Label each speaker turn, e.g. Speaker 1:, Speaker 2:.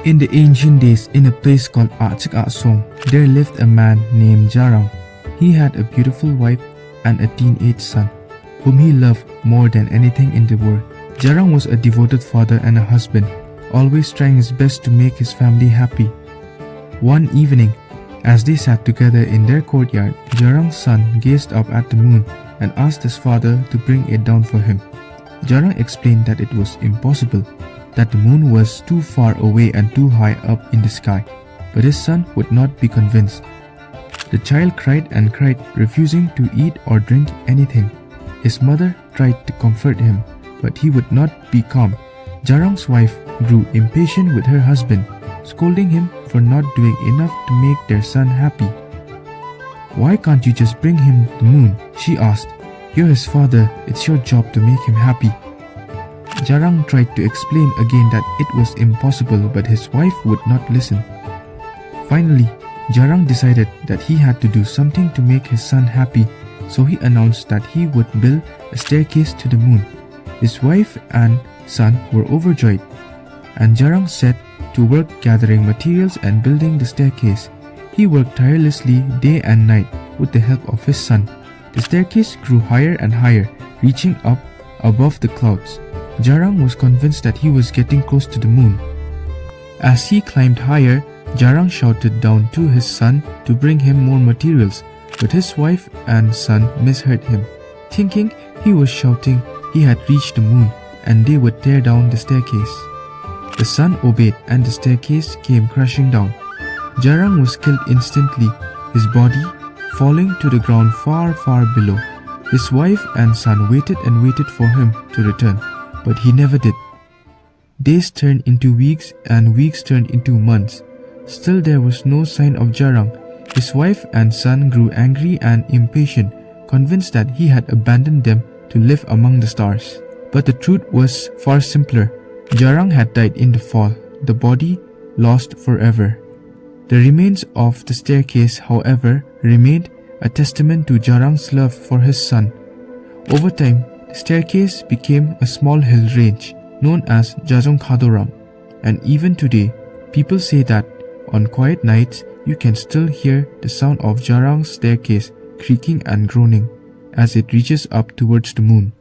Speaker 1: In the ancient days, in a place called Song, there lived a man named Jarang. He had a beautiful wife and a teenage son, whom he loved more than anything in the world. Jarang was a devoted father and a husband, always trying his best to make his family happy. One evening, as they sat together in their courtyard, Jarang's son gazed up at the moon and asked his father to bring it down for him. Jarang explained that it was impossible, that the moon was too far away and too high up in the sky, but his son would not be convinced. The child cried and cried, refusing to eat or drink anything. His mother tried to comfort him, but he would not be calm. Jarang's wife grew impatient with her husband, scolding him for not doing enough to make their son happy. "Why can't you just bring him the moon?" she asked. "You're his father, it's your job to make him happy." Jarang tried to explain again that it was impossible, but his wife would not listen. Finally, Jarang decided that he had to do something to make his son happy, so he announced that he would build a staircase to the moon. His wife and son were overjoyed, and Jarang set to work gathering materials and building the staircase. He worked tirelessly day and night with the help of his son. The staircase grew higher and higher, reaching up above the clouds. Jarang was convinced that he was getting close to the moon. As he climbed higher, Jarang shouted down to his son to bring him more materials, but his wife and son misheard him, thinking he was shouting he had reached the moon and they would tear down the staircase. The son obeyed and the staircase came crashing down. Jarang was killed instantly, his body falling to the ground far, far below. His wife and son waited and waited for him to return, but he never did. Days turned into weeks and weeks turned into months. Still there was no sign of Jarang. His wife and son grew angry and impatient, convinced that he had abandoned them to live among the stars. But the truth was far simpler. Jarang had died in the fall, the body lost forever. The remains of the staircase, however, remained a testament to Jarang's love for his son. Over time, the staircase became a small hill range known as Jajong Kadoram, and even today, people say that on quiet nights you can still hear the sound of Jarang's staircase creaking and groaning as it reaches up towards the moon.